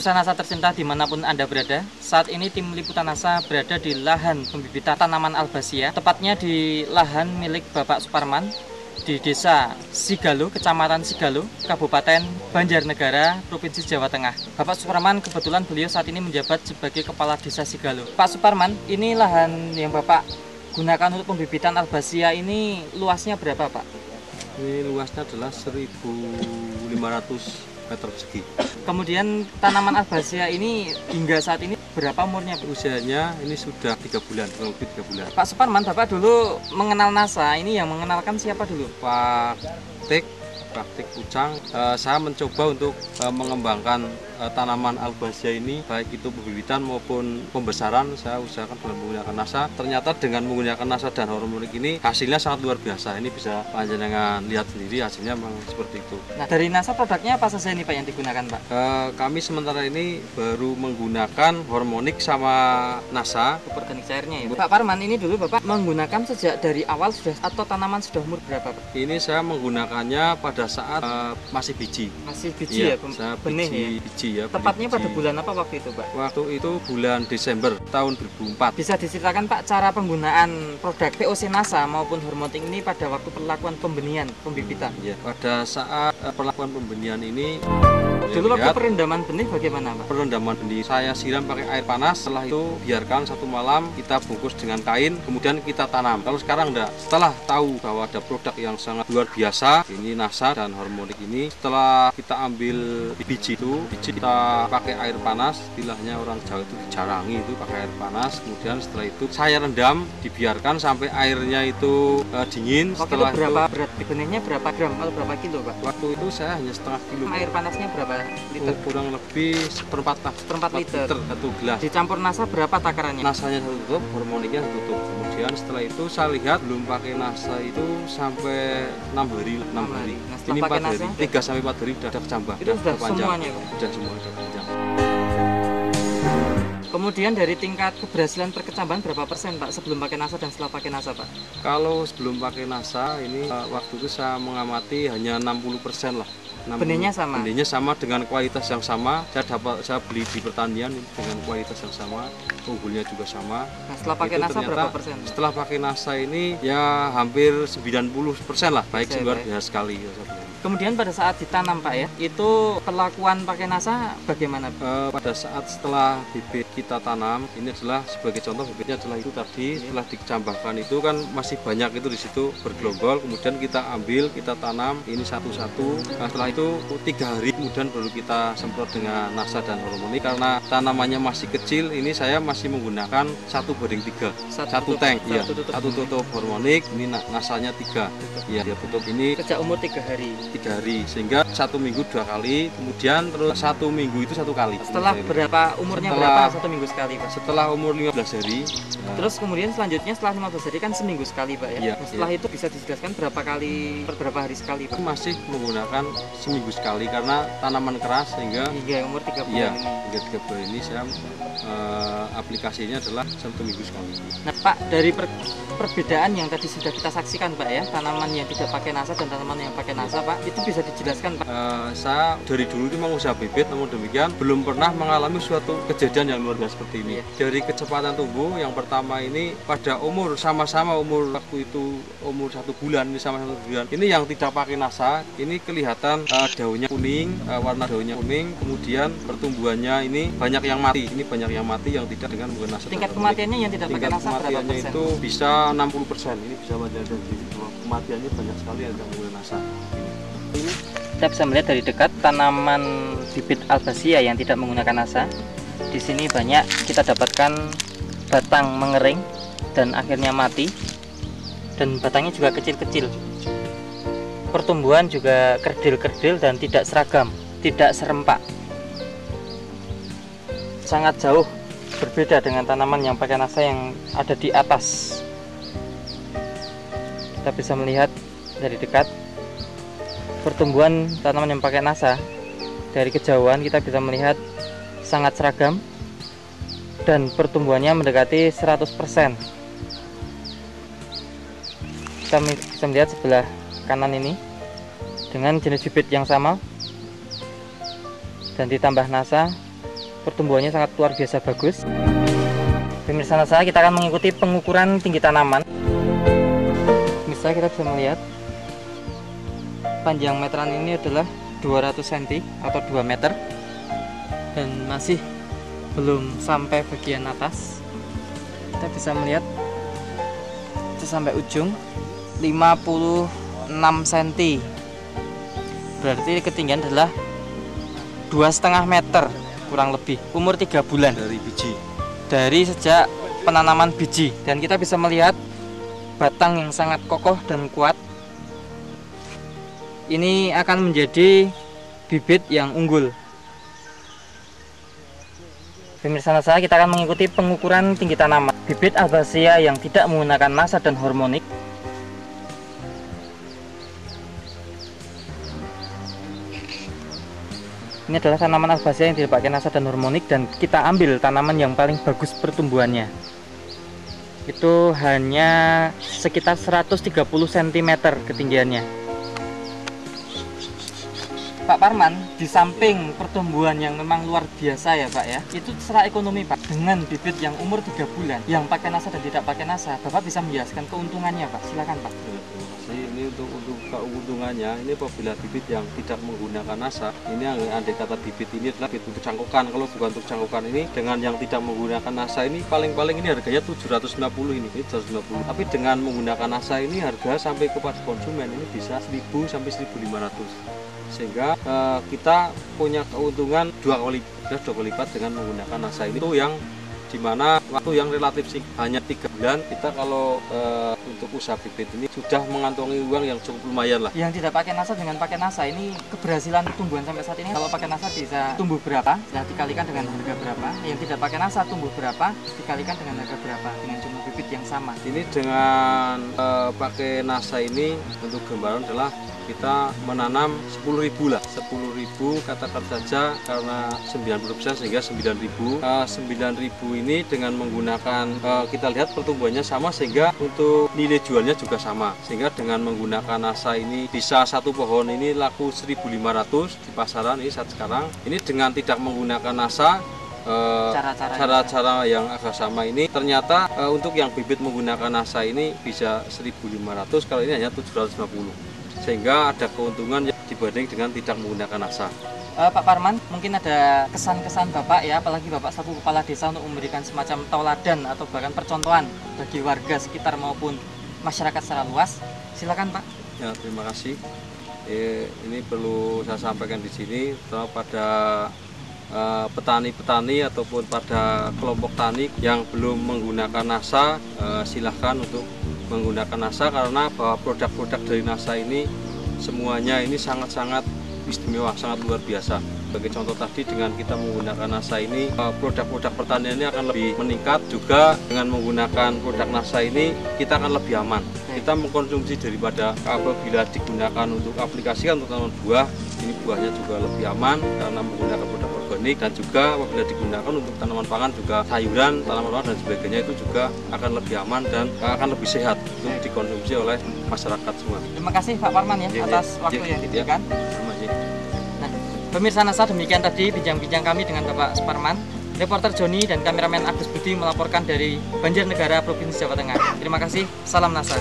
Pemirsa NASA tercinta dimanapun Anda berada, saat ini tim liputan NASA berada di lahan pembibitan tanaman Albazia, tepatnya di lahan milik Bapak Suparman di Desa Sigalo, Kecamatan Sigalo, Kabupaten Banjarnegara, Provinsi Jawa Tengah. Bapak Suparman kebetulan beliau saat ini menjabat sebagai Kepala Desa Sigalo. Pak Suparman, ini lahan yang Bapak gunakan untuk pembibitan Albazia ini luasnya berapa, Pak? Ini luasnya adalah 1.500 meter persegi. Kemudian tanaman Albazia ini hingga saat ini berapa umurnya, Bu? Usianya ini sudah 3 bulan, kurang lebih 3 bulan. Pak Suparman, Bapak dulu mengenal NASA, ini yang mengenalkan siapa dulu? Pak Praktik Ucang, saya mencoba untuk mengembangkan tanaman Albazia ini, baik itu pembibitan maupun pembesaran, saya usahakan dengan menggunakan NASA. Ternyata dengan menggunakan NASA dan hormonik ini hasilnya sangat luar biasa. Ini bisa panjenengan lihat sendiri, hasilnya memang seperti itu. Nah, dari NASA produknya apa saja ini, Pak, yang digunakan, Pak? Kami sementara ini baru menggunakan hormonik sama NASA. Pupuk organik cairnya ya, Bu? Pak Parman, ini dulu Bapak menggunakan sejak dari awal sudah atau tanaman sudah umur berapa, Pak? Ini saya menggunakannya pada saat masih biji. Masih biji ya, benih biji ya. Tepatnya biji. pada bulan apa waktu itu, Pak? Waktu itu bulan Desember tahun 2004. Bisa diceritakan, Pak, cara penggunaan produk POC NASA maupun hormonik ini pada waktu perlakuan pembenihan, pembibitan? Ya, pada saat perlakuan pembenihan ini dulu waktu perendaman benih bagaimana, Pak? Perendaman benih saya siram pakai air panas, setelah itu biarkan 1 malam, kita bungkus dengan kain, kemudian kita tanam. Kalau sekarang enggak, setelah tahu bahwa ada produk yang sangat luar biasa, ini NASA dan hormonik ini, setelah kita ambil biji kita pakai air panas, istilahnya orang Jawa itu dijarangi, itu pakai air panas, kemudian setelah itu saya rendam, dibiarkan sampai airnya itu dingin. Setelah itu berapa berat benihnya, berapa gram atau berapa kilo, Pak? Waktu itu saya hanya setengah kilo. Air panasnya berapa liter? Kurang lebih seperempat liter 1 gelas. Dicampur NASA berapa takarannya? NASA-nya satu tutup, hormoniknya satu tutup. Kemudian setelah itu saya lihat belum pakai NASA itu sampai 6 hari. Nah, Ini 4 NASA, hari, 3 sampai 4 hari sudah kecambah. Itu sudah semuanya, Pak? Sudah semua, sudah panjang. Kemudian dari tingkat keberhasilan perkecambahan berapa persen, Pak, sebelum pakai NASA dan setelah pakai NASA, Pak? Kalau sebelum pakai NASA ini waktu itu saya mengamati hanya 60% lah. Benihnya sama? Benihnya sama dengan kualitas yang sama. Saya beli di pertanian dengan kualitas yang sama, unggulnya juga sama. Nah, setelah pakai NASA berapa persen? Setelah pakai NASA ini ya hampir 90% lah, baik luar biasa sekali. Kemudian pada saat ditanam, Pak, ya, itu perlakuan pakai NASA bagaimana? Pada saat setelah bibit kita tanam, ini adalah sebagai contoh bibitnya adalah itu tadi, setelah dicambahkan itu kan masih banyak itu di situ bergelombol, kemudian kita ambil, kita tanam ini satu-satu. Nah, setelah itu 3 hari kemudian baru kita semprot dengan NASA dan hormonik. Karena tanamannya masih kecil, ini saya masih menggunakan 1/3, satu tank, ya, satu tutup hormonik, ini NASA-nya 3, ya, dia tutup ini sejak umur 3 hari. 3 hari, sehingga 1 minggu 2 kali, kemudian terus 1 minggu itu 1 kali. Setelah berapa umurnya berapa 1 minggu sekali, Pak? Setelah umur 15 hari. Terus kemudian selanjutnya setelah 15 hari kan seminggu sekali, Pak, ya? Nah, setelah itu bisa dijelaskan berapa hari sekali, Pak? Masih menggunakan seminggu sekali karena tanaman keras sehingga umur 3 bulan ini. Hingga 3 bulan ini saya aplikasinya adalah 1 minggu sekali. Nah, Pak, dari perbedaan yang tadi sudah kita saksikan, Pak, ya, tanaman yang tidak pakai NASA dan tanaman yang pakai NASA, Pak, itu bisa dijelaskan, Pak? Saya dari dulu itu mengusaha bibit, namun demikian belum pernah mengalami suatu kejadian yang luar biasa seperti ini. Dari kecepatan tumbuh, yang pertama ini pada umur sama-sama umur waktu itu umur 1 bulan, ini sama 1 bulan. Ini yang tidak pakai NASA, ini kelihatan daunnya kuning, warna daunnya kuning, kemudian pertumbuhannya ini banyak yang mati. Ini banyak yang mati yang tidak dengan menggunakan NASA. Tingkat kematiannya yang tidak pakai NASA berapa persen? Itu bisa 60%. Ini bisa wajar kematiannya banyak sekali yang tidak menggunakan NASA. Ini kita bisa melihat dari dekat tanaman bibit Albazia yang tidak menggunakan NASA. Di sini banyak kita dapatkan batang mengering dan akhirnya mati, dan batangnya juga kecil-kecil. Pertumbuhan juga kerdil-kerdil dan tidak seragam, tidak serempak. Sangat jauh berbeda dengan tanaman yang pakai NASA yang ada di atas. Kita bisa melihat dari dekat pertumbuhan tanaman yang pakai NASA. Dari kejauhan kita bisa melihat sangat seragam dan pertumbuhannya mendekati 100%. Kita bisa melihat sebelah kanan ini dengan jenis bibit yang sama dan ditambah NASA pertumbuhannya sangat luar biasa bagus. Pemirsa NASA, kita akan mengikuti pengukuran tinggi tanaman. Pemirsa, kita bisa melihat panjang meteran ini adalah 200 cm atau 2 meter, dan masih belum sampai bagian atas. Kita bisa melihat itu sampai ujung 56 cm, berarti ketinggian adalah 2,5 meter kurang lebih. Umur 3 bulan dari biji, dari sejak penanaman biji, dan kita bisa melihat batang yang sangat kokoh dan kuat. Ini akan menjadi bibit yang unggul. Pemirsa NASA, kita akan mengikuti pengukuran tinggi tanaman bibit Albacea yang tidak menggunakan NASA dan hormonik. Ini adalah tanaman Albacea yang tidak pakai NASA dan hormonik, dan kita ambil tanaman yang paling bagus pertumbuhannya. Itu hanya sekitar 130 cm ketinggiannya. Pak Parman, di samping pertumbuhan yang memang luar biasa ya Pak ya, itu secara ekonomi Pak, dengan bibit yang umur 3 bulan, yang pakai NASA dan tidak pakai NASA, Bapak bisa menjelaskan keuntungannya Pak, silakan Pak. terima kasih. Ini untuk keuntungannya, ini apabila bibit yang tidak menggunakan NASA, ini andai kata bibit ini adalah bibit untuk cangkukan. Kalau bukan untuk cangkukan ini, dengan yang tidak menggunakan NASA ini paling-paling ini harganya 750 ini 750. Tapi dengan menggunakan NASA ini harga sampai kepada konsumen ini bisa 1000 sampai 1500. Sehingga kita punya keuntungan dua kali lipat dengan menggunakan NASA ini. Itu yang dimana waktu yang relatif sih, hanya 3 bulan kita kalau untuk usaha bibit ini sudah mengantongi uang yang cukup lumayan lah. Yang tidak pakai NASA dengan pakai NASA ini keberhasilan pertumbuhan sampai saat ini, kalau pakai NASA bisa tumbuh berapa, ya dikalikan dengan harga berapa. Yang tidak pakai NASA tumbuh berapa, dikalikan dengan harga berapa, dengan jumlah bibit yang sama. Ini dengan pakai NASA ini, untuk gambaran adalah kita menanam 10.000 lah, 10.000 katakan saja, karena 90% sehingga 9.000. 9.000 ini dengan menggunakan kita lihat pertumbuhannya sama, sehingga untuk nilai jualnya juga sama. Sehingga dengan menggunakan NASA ini bisa satu pohon ini laku 1.500 di pasaran ini saat sekarang. Ini dengan tidak menggunakan NASA, cara-cara yang agak sama ini, ternyata untuk yang bibit menggunakan NASA ini bisa 1.500, kalau ini hanya 750. Sehingga ada keuntungan yang dibanding dengan tidak menggunakan NASA. Pak Parman, mungkin ada kesan-kesan Bapak ya, apalagi Bapak selaku kepala desa, untuk memberikan semacam tauladan atau bahkan percontohan bagi warga sekitar maupun masyarakat secara luas. Silakan Pak. Ya, terima kasih. Ini perlu saya sampaikan di sini, terutama pada petani-petani ataupun pada kelompok tani yang belum menggunakan NASA, silahkan untuk menggunakan NASA, karena bahwa produk-produk dari NASA ini semuanya ini sangat-sangat istimewa, sangat luar biasa. Sebagai contoh tadi, dengan kita menggunakan NASA ini, produk-produk pertanian ini akan lebih meningkat. Juga dengan menggunakan produk NASA ini kita akan lebih aman. Kita mengkonsumsi daripada apabila digunakan untuk aplikasikan untuk tanaman buah, ini buahnya juga lebih aman karena menggunakan produk organik, dan juga apabila digunakan untuk tanaman pangan, juga sayuran, tanaman pangan dan sebagainya, itu juga akan lebih aman dan akan lebih sehat untuk dikonsumsi oleh masyarakat semua. Terima kasih Pak Parman ya, atas waktu yang diberikan. Terima kasih. Nah, pemirsa NASA, demikian tadi bincang-bincang kami dengan Bapak Suparman. Reporter Joni dan kameramen Agus Budi melaporkan dari Banjarnegara, Provinsi Jawa Tengah. Terima kasih, salam NASA.